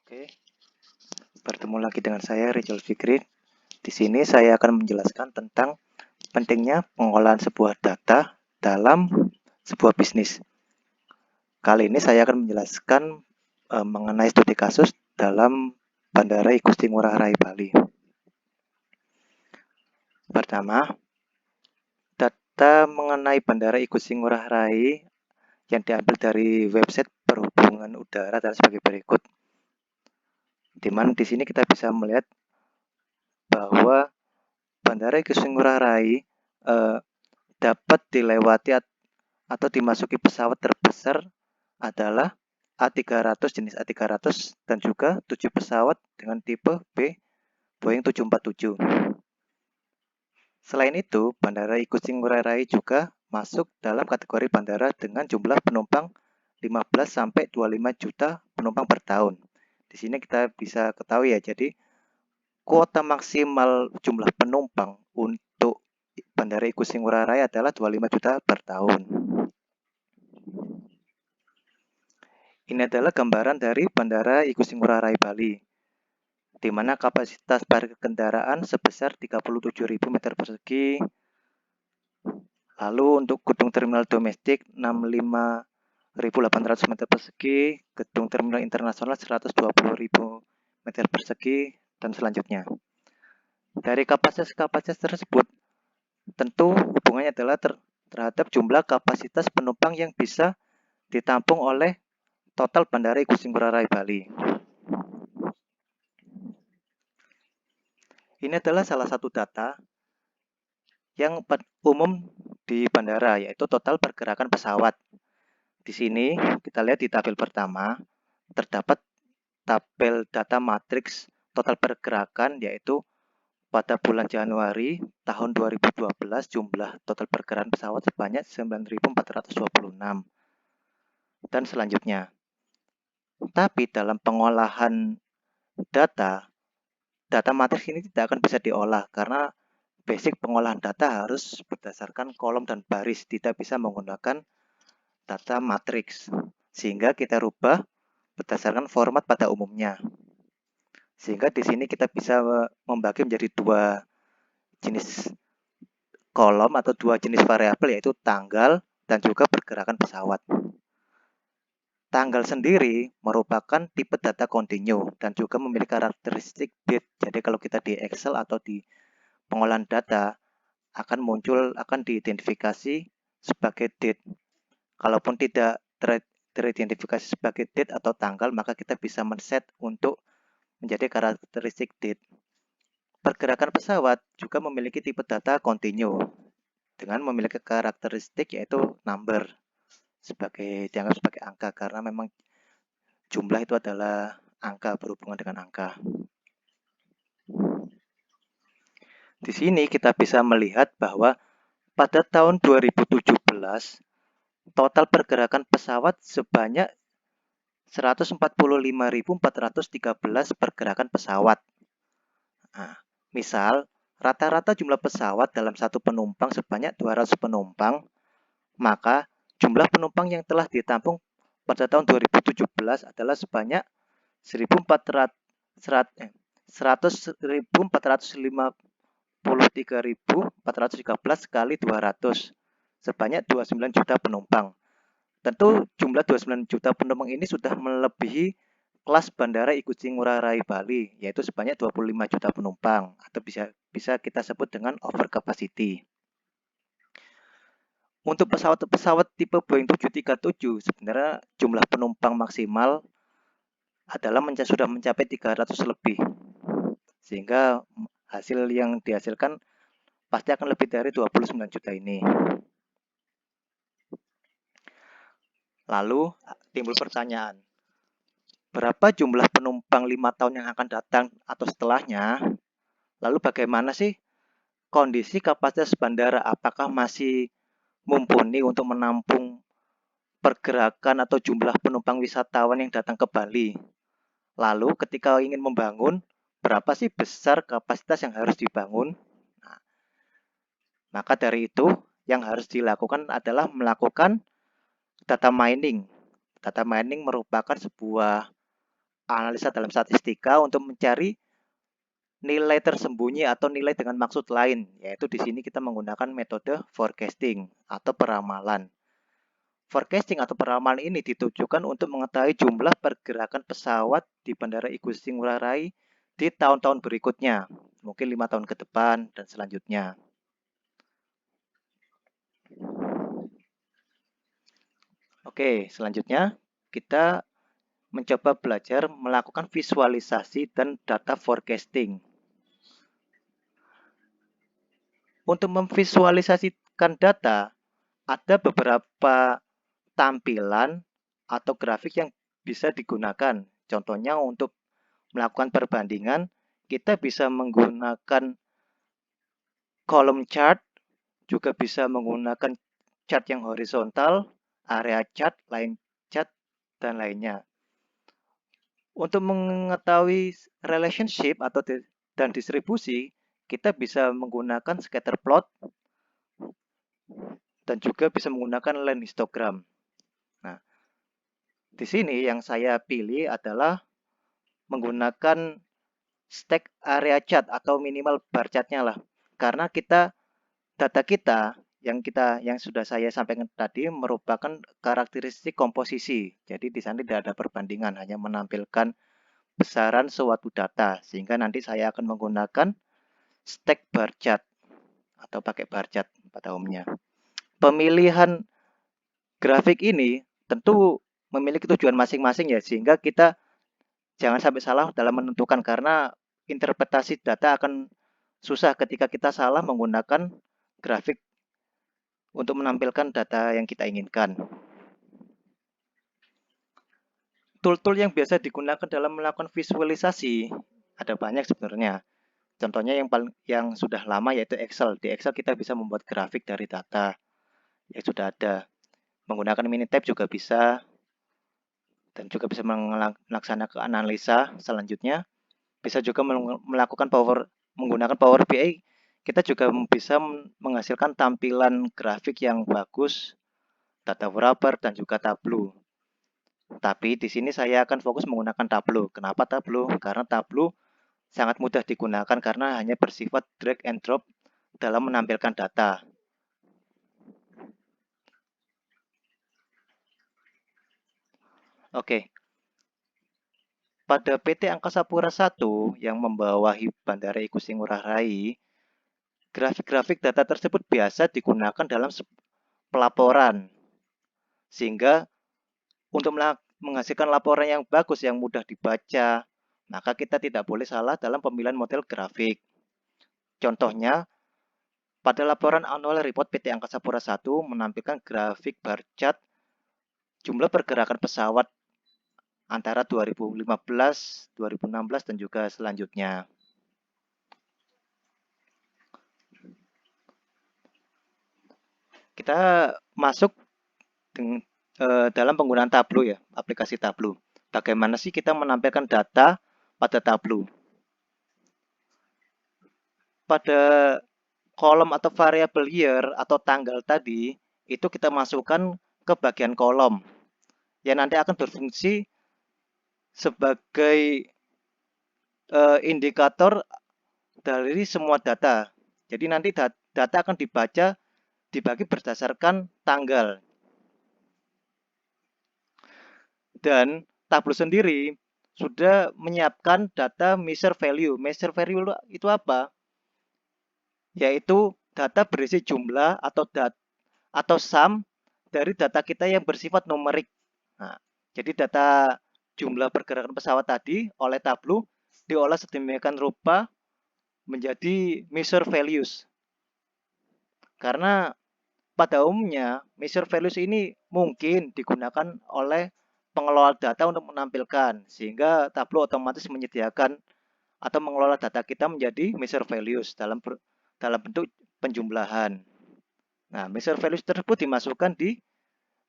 Oke, bertemu lagi dengan saya Rizal Fikri. Di sini saya akan menjelaskan tentang pentingnya pengolahan sebuah data dalam sebuah bisnis. Kali ini saya akan menjelaskan mengenai studi kasus dalam Bandara Igusti Ngurah Rai Bali. Pertama, data mengenai Bandara Igusti Ngurah Rai yang diambil dari website perhubungan udara adalah sebagai berikut. Di mana di sini kita bisa melihat bahwa Bandara Igusti Ngurah Rai dapat dilewati atau dimasuki pesawat terbesar adalah A300 jenis A300 dan juga 7 pesawat dengan tipe B Boeing 747. Selain itu, Bandara Igusti Ngurah Rai juga masuk dalam kategori bandara dengan jumlah penumpang 15 sampai 25 juta penumpang per tahun. Di sini kita bisa ketahui ya, jadi kuota maksimal jumlah penumpang untuk Bandara Igusti Ngurah Rai adalah 25 juta per tahun. Ini adalah gambaran dari Bandara Igusti Ngurah Rai Bali, di mana kapasitas parkir kendaraan sebesar 37.000 meter persegi. Lalu untuk gedung terminal domestik 65.800 meter persegi, gedung terminal internasional 120.000 meter persegi, dan selanjutnya. Dari kapasitas tersebut, tentu hubungannya adalah terhadap jumlah kapasitas penumpang yang bisa ditampung oleh total Bandara Igusti Ngurah Rai Bali. Ini adalah salah satu data yang umum di bandara, yaitu total pergerakan pesawat. Di sini kita lihat di tabel pertama, terdapat tabel data matriks total pergerakan, yaitu pada bulan Januari tahun 2012 jumlah total pergerakan pesawat sebanyak 9.426 dan selanjutnya. Tapi dalam pengolahan data matriks ini tidak akan bisa diolah karena basic pengolahan data harus berdasarkan kolom dan baris, tidak bisa menggunakan data matriks. Sehingga kita rubah berdasarkan format pada umumnya. Sehingga di sini kita bisa membagi menjadi dua jenis kolom atau dua jenis variabel, yaitu tanggal dan juga pergerakan pesawat. Tanggal sendiri merupakan tipe data kontinu dan juga memiliki karakteristik date. Jadi kalau kita di Excel atau di pengolahan data akan diidentifikasi sebagai date. Kalaupun tidak teridentifikasi sebagai date atau tanggal, maka kita bisa men-set untuk menjadi karakteristik date. Pergerakan pesawat juga memiliki tipe data kontinu dengan memiliki karakteristik yaitu number dianggap sebagai angka karena memang jumlah itu adalah angka, berhubungan dengan angka. Di sini kita bisa melihat bahwa pada tahun 2017 total pergerakan pesawat sebanyak 145.413 pergerakan pesawat. Nah, misal rata-rata jumlah pesawat dalam satu penumpang sebanyak 200 penumpang, maka jumlah penumpang yang telah ditampung pada tahun 2017 adalah sebanyak 143.413 kali 200 sebanyak 29 juta penumpang. Tentu jumlah 29 juta penumpang ini sudah melebihi kelas Bandara Igusti Ngurah Rai Bali, yaitu sebanyak 25 juta penumpang atau bisa kita sebut dengan over capacity. Untuk pesawat tipe Boeing 737 sebenarnya jumlah penumpang maksimal adalah sudah mencapai 300 lebih. Sehingga hasil yang dihasilkan pasti akan lebih dari 29 juta ini. Lalu timbul pertanyaan, berapa jumlah penumpang 5 tahun yang akan datang atau setelahnya? Lalu bagaimana sih kondisi kapasitas bandara? Apakah masih mumpuni untuk menampung pergerakan atau jumlah penumpang wisatawan yang datang ke Bali? Lalu ketika ingin membangun, berapa sih besar kapasitas yang harus dibangun? Nah, maka dari itu yang harus dilakukan adalah melakukan data mining. Data mining merupakan sebuah analisa dalam statistika untuk mencari nilai tersembunyi atau nilai dengan maksud lain, yaitu di sini kita menggunakan metode forecasting atau peramalan. Forecasting atau peramalan ini ditujukan untuk mengetahui jumlah pergerakan pesawat di Bandara Igusti Ngurah Rai di tahun-tahun berikutnya, mungkin 5 tahun ke depan dan selanjutnya. Oke, selanjutnya kita mencoba belajar melakukan visualisasi dan data forecasting. Untuk memvisualisasikan data, ada beberapa tampilan atau grafik yang bisa digunakan. Contohnya untuk melakukan perbandingan, kita bisa menggunakan column chart, juga bisa menggunakan chart yang horizontal, area chart, line chart, dan lainnya. Untuk mengetahui relationship atau dan distribusi, kita bisa menggunakan scatter plot dan juga bisa menggunakan line histogram. Nah, di sini yang saya pilih adalah menggunakan stack area chart atau minimal bar chartnya lah. Karena data kita yang sudah saya sampaikan tadi merupakan karakteristik komposisi. Jadi di sana tidak ada perbandingan, hanya menampilkan besaran suatu data. Sehingga nanti saya akan menggunakan stack bar chart atau pakai bar chart pada umumnya. Pemilihan grafik ini tentu memiliki tujuan masing-masing ya, sehingga kita jangan sampai salah dalam menentukan karena interpretasi data akan susah ketika kita salah menggunakan grafik untuk menampilkan data yang kita inginkan. Tool-tool yang biasa digunakan dalam melakukan visualisasi ada banyak sebenarnya. Contohnya yang sudah lama yaitu Excel. Di Excel kita bisa membuat grafik dari data yang sudah ada. Menggunakan Minitab juga bisa dan juga bisa melaksanakan analisa selanjutnya. Bisa juga menggunakan Power BI. Kita juga bisa menghasilkan tampilan grafik yang bagus, data wrapper dan juga Tableau. Tapi di sini saya akan fokus menggunakan Tableau. Kenapa Tableau? Karena Tableau sangat mudah digunakan karena hanya bersifat drag and drop dalam menampilkan data. Oke. Pada PT Angkasa Pura I yang membawahi Bandara Igusti Ngurah Rai, grafik-grafik data tersebut biasa digunakan dalam pelaporan. Sehingga untuk menghasilkan laporan yang bagus, yang mudah dibaca, maka kita tidak boleh salah dalam pemilihan model grafik. Contohnya, pada laporan annual report PT Angkasa Pura I menampilkan grafik bar chart jumlah pergerakan pesawat antara 2015, 2016, dan juga selanjutnya. Kita masuk dalam penggunaan Tableau ya, aplikasi Tableau. Bagaimana sih kita menampilkan data pada Tableau? Pada kolom atau variabel year atau tanggal tadi, itu kita masukkan ke bagian kolom yang nanti akan berfungsi sebagai indikator dari semua data. Jadi nanti data akan dibagi berdasarkan tanggal. Dan Tableau sendiri sudah menyiapkan data measure value. Measure value itu apa? Yaitu data berisi jumlah atau sum dari data kita yang bersifat numerik. Nah, jadi data jumlah pergerakan pesawat tadi oleh Tableau diolah sedemikian rupa menjadi measure values. Karena pada umumnya measure values ini mungkin digunakan oleh pengelola data untuk menampilkan, sehingga Tableau otomatis menyediakan atau mengelola data kita menjadi measure values dalam bentuk penjumlahan. Nah, measure values tersebut dimasukkan di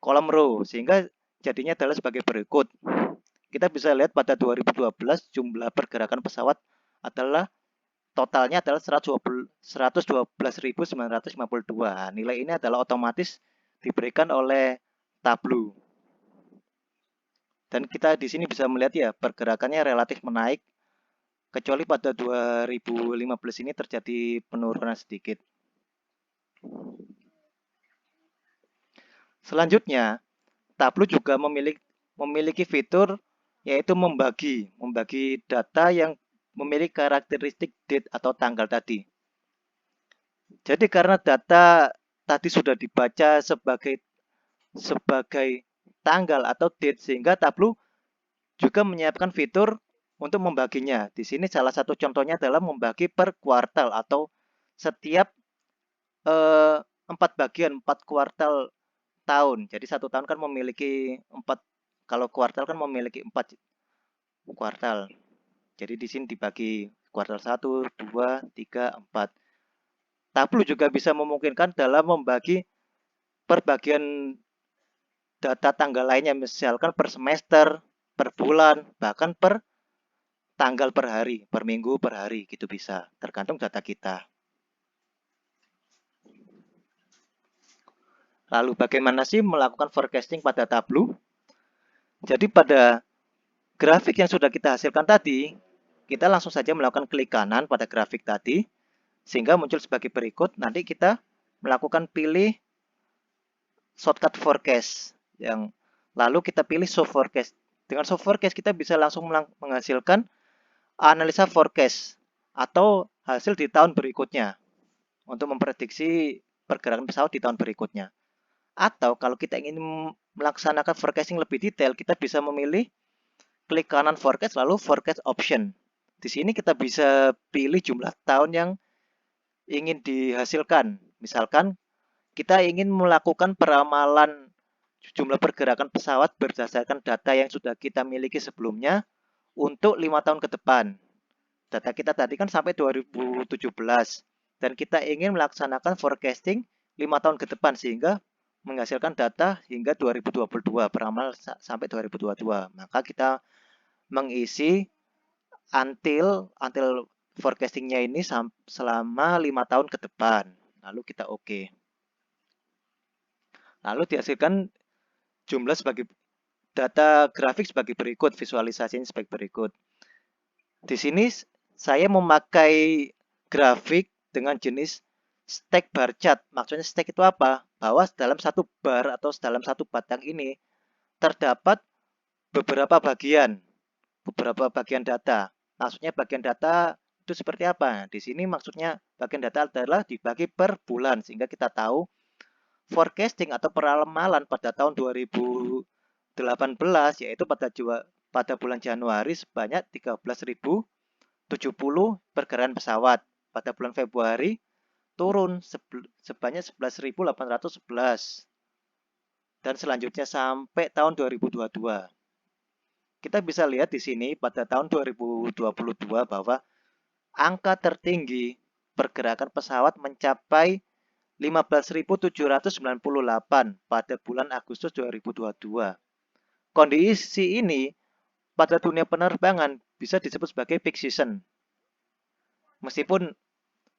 kolom row, sehingga jadinya adalah sebagai berikut. Kita bisa lihat pada 2012 jumlah pergerakan pesawat adalah totalnya adalah 112.952. Nilai ini adalah otomatis diberikan oleh Tableau. Dan kita di sini bisa melihat ya pergerakannya relatif menaik, kecuali pada 2015 ini terjadi penurunan sedikit. Selanjutnya, Tableau juga memiliki fitur yaitu membagi data yang memiliki karakteristik date atau tanggal tadi. Jadi karena data tadi sudah dibaca sebagai tanggal atau date, sehingga Tableau juga menyiapkan fitur untuk membaginya. Di sini salah satu contohnya adalah membagi per kuartal atau setiap 4 kuartal tahun. Jadi satu tahun kan memiliki 4, kalau kuartal kan memiliki 4 kuartal. Jadi di sini dibagi kuartal 1, 2, 3, 4. Tableau juga bisa memungkinkan dalam membagi perbagian data tanggal lainnya, misalkan per semester, per bulan, bahkan per tanggal per hari, per minggu, per hari, gitu bisa. Tergantung data kita. Lalu bagaimana sih melakukan forecasting pada Tableau? Jadi pada grafik yang sudah kita hasilkan tadi, kita langsung saja melakukan klik kanan pada grafik tadi, sehingga muncul sebagai berikut. Nanti kita melakukan pilih shortcut forecast, yang lalu kita pilih show forecast. Dengan show forecast kita bisa langsung menghasilkan analisa forecast atau hasil di tahun berikutnya untuk memprediksi pergerakan pesawat di tahun berikutnya. Atau kalau kita ingin melaksanakan forecasting lebih detail, kita bisa memilih klik kanan forecast lalu forecast option. Di sini kita bisa pilih jumlah tahun yang ingin dihasilkan. Misalkan kita ingin melakukan peramalan jumlah pergerakan pesawat berdasarkan data yang sudah kita miliki sebelumnya untuk 5 tahun ke depan. Data kita tadi kan sampai 2017 dan kita ingin melaksanakan forecasting 5 tahun ke depan sehingga menghasilkan data hingga 2022, peramal sampai 2022. Maka kita mengisi until forecastingnya ini selama 5 tahun ke depan. Lalu kita oke. Lalu dihasilkan jumlah sebagai data grafik sebagai berikut, visualisasinya sebagai berikut. Di sini saya memakai grafik dengan jenis stack bar chart. Maksudnya stack itu apa? Bahwa dalam satu bar atau dalam satu batang ini terdapat beberapa bagian data. Maksudnya bagian data itu seperti apa? Di sini maksudnya bagian data adalah dibagi per bulan sehingga kita tahu forecasting atau peramalan pada tahun 2018 yaitu pada bulan Januari sebanyak 13.070 pergerakan pesawat. Pada bulan Februari turun sebanyak 11.811 dan selanjutnya sampai tahun 2022. Kita bisa lihat di sini pada tahun 2022 bahwa angka tertinggi pergerakan pesawat mencapai 15.798 pada bulan Agustus 2022. Kondisi ini pada dunia penerbangan bisa disebut sebagai peak season. Meskipun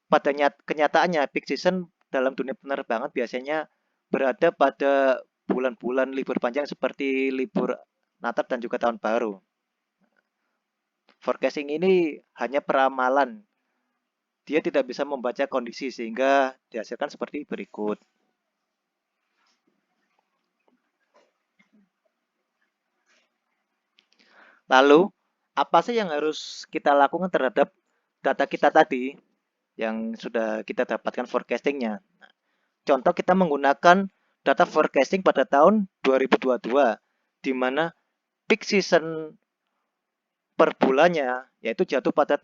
pada kenyataannya peak season dalam dunia penerbangan biasanya berada pada bulan-bulan libur panjang seperti libur Natal dan juga Tahun Baru. Forecasting ini hanya peramalan. Dia tidak bisa membaca kondisi sehingga dihasilkan seperti berikut. Lalu, apa sih yang harus kita lakukan terhadap data kita tadi yang sudah kita dapatkan forecastingnya? Contoh kita menggunakan data forecasting pada tahun 2022, di mana peak season per bulannya yaitu jatuh pada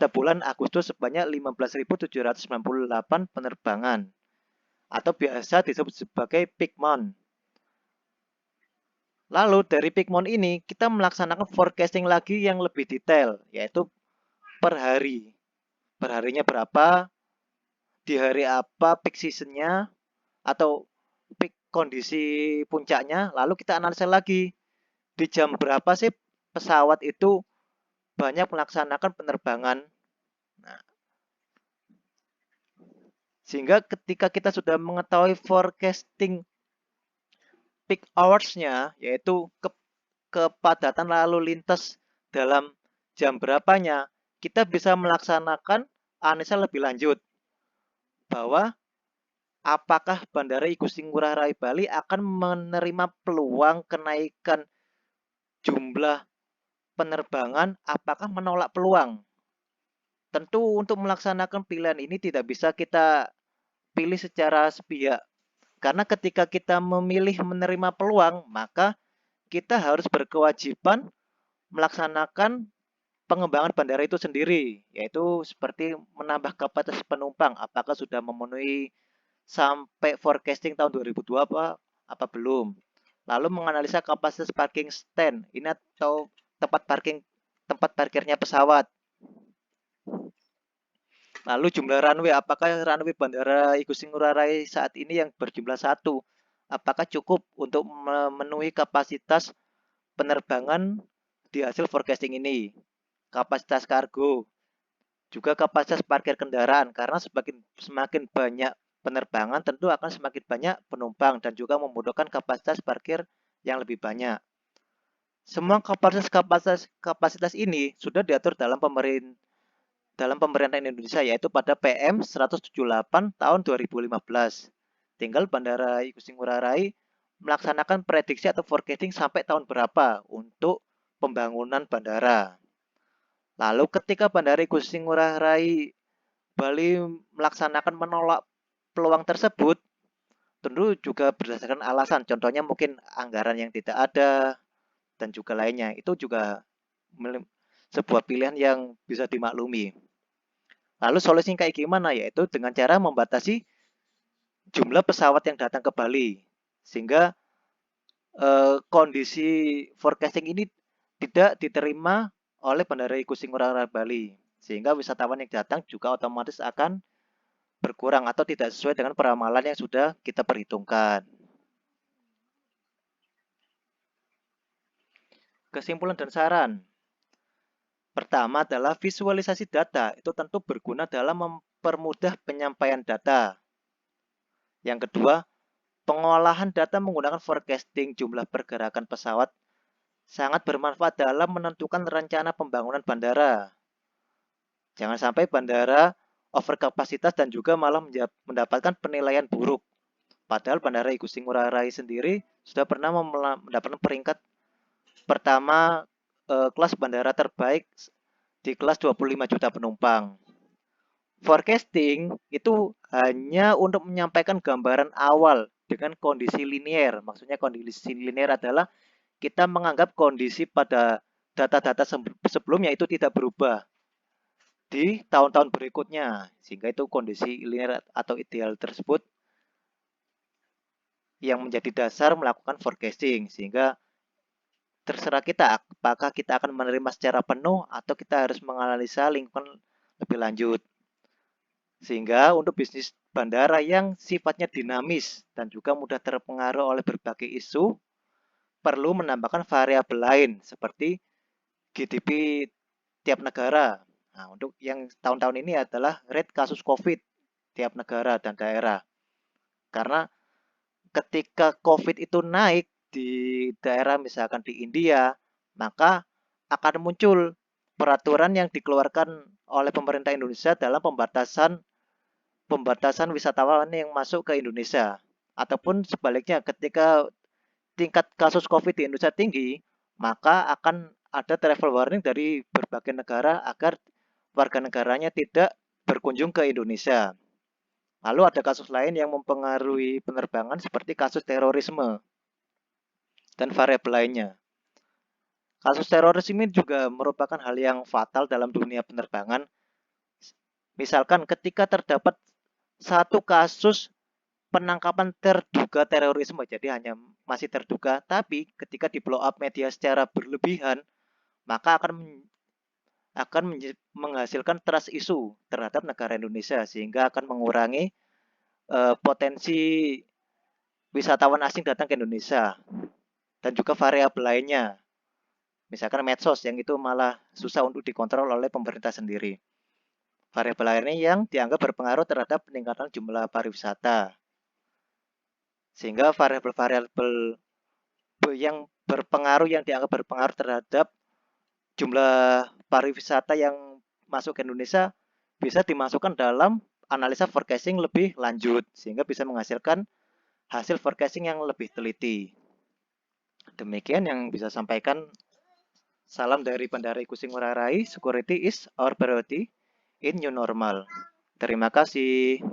bulan Agustus sebanyak 15.798 penerbangan atau biasa disebut sebagai peak month. Lalu dari peak month ini kita melaksanakan forecasting lagi yang lebih detail yaitu per hari. Per harinya berapa, di hari apa peak seasonnya atau peak kondisi puncaknya, lalu kita analisa lagi di jam berapa sih pesawat itu banyak melaksanakan penerbangan. Nah, sehingga ketika kita sudah mengetahui forecasting peak hours-nya, yaitu kepadatan lalu lintas dalam jam berapanya, kita bisa melaksanakan analisa lebih lanjut bahwa apakah Bandara Igusti Ngurah Rai Bali akan menerima peluang kenaikan jumlah penerbangan, apakah menolak peluang. Tentu untuk melaksanakan pilihan ini tidak bisa kita pilih secara sepihak. Karena ketika kita memilih menerima peluang, maka kita harus berkewajiban melaksanakan pengembangan bandara itu sendiri, yaitu seperti menambah kapasitas penumpang, apakah sudah memenuhi sampai forecasting tahun 2002 apa belum. Lalu menganalisa kapasitas parking stand, ini atau tempat parkirnya pesawat. Lalu jumlah runway, apakah runway Bandara Igusti Ngurah Rai saat ini yang berjumlah 1, apakah cukup untuk memenuhi kapasitas penerbangan di hasil forecasting ini. Kapasitas kargo, juga kapasitas parkir kendaraan, karena semakin banyak penerbangan tentu akan semakin banyak penumpang dan juga membutuhkan kapasitas parkir yang lebih banyak. Semua kapasitas ini sudah diatur dalam pemerintahan Indonesia, yaitu pada PM 178 tahun 2015. Tinggal Bandara Igusti Ngurah Rai melaksanakan prediksi atau forecasting sampai tahun berapa untuk pembangunan bandara. Lalu ketika Bandara Igusti Ngurah Rai Bali melaksanakan menolak peluang tersebut, tentu juga berdasarkan alasan, contohnya mungkin anggaran yang tidak ada dan juga lainnya. Itu juga sebuah pilihan yang bisa dimaklumi. Lalu solusinya kayak gimana? Yaitu dengan cara membatasi jumlah pesawat yang datang ke Bali. Sehingga kondisi forecasting ini tidak diterima oleh Bandara Igusti Ngurah Rai Bali. Sehingga wisatawan yang datang juga otomatis akan berkurang atau tidak sesuai dengan peramalan yang sudah kita perhitungkan. Kesimpulan dan saran. Pertama adalah visualisasi data, itu tentu berguna dalam mempermudah penyampaian data. Yang kedua, pengolahan data menggunakan forecasting jumlah pergerakan pesawat sangat bermanfaat dalam menentukan rencana pembangunan bandara. Jangan sampai bandara overkapasitas dan juga malah mendapatkan penilaian buruk. Padahal Bandara Igusti Ngurah Rai sendiri sudah pernah mendapatkan peringkat pertama kelas bandara terbaik di kelas 25 juta penumpang. Forecasting itu hanya untuk menyampaikan gambaran awal dengan kondisi linear. Maksudnya kondisi linear adalah kita menganggap kondisi pada data-data sebelumnya itu tidak berubah di tahun-tahun berikutnya. Sehingga itu kondisi linear atau ideal tersebut yang menjadi dasar melakukan forecasting. Sehingga terserah kita apakah kita akan menerima secara penuh atau kita harus menganalisa lingkungan lebih lanjut. Sehingga untuk bisnis bandara yang sifatnya dinamis dan juga mudah terpengaruh oleh berbagai isu, perlu menambahkan variabel lain seperti GDP tiap negara. Nah, untuk yang tahun-tahun ini adalah rate kasus COVID tiap negara dan daerah. Karena ketika COVID itu naik di daerah misalkan di India, maka akan muncul peraturan yang dikeluarkan oleh pemerintah Indonesia dalam pembatasan wisatawan yang masuk ke Indonesia. Ataupun sebaliknya, ketika tingkat kasus COVID di Indonesia tinggi, maka akan ada travel warning dari berbagai negara agar warga negaranya tidak berkunjung ke Indonesia. Lalu ada kasus lain yang mempengaruhi penerbangan seperti kasus terorisme dan variabel lainnya. Kasus terorisme ini juga merupakan hal yang fatal dalam dunia penerbangan. Misalkan ketika terdapat satu kasus penangkapan terduga terorisme, jadi hanya masih terduga, tapi ketika di blow up media secara berlebihan, maka akan menghasilkan trust issue terhadap negara Indonesia, sehingga akan mengurangi potensi wisatawan asing datang ke Indonesia dan juga variabel lainnya. Misalkan medsos yang itu malah susah untuk dikontrol oleh pemerintah sendiri. Variabel lainnya yang dianggap berpengaruh terhadap peningkatan jumlah pariwisata. Sehingga variabel-variabel yang yang dianggap berpengaruh terhadap jumlah pariwisata yang masuk ke Indonesia bisa dimasukkan dalam analisa forecasting lebih lanjut sehingga bisa menghasilkan hasil forecasting yang lebih teliti. Demikian yang bisa sampaikan. Salam dari Bandara Igusti Ngurah Rai. Security is our priority in new normal. Terima kasih.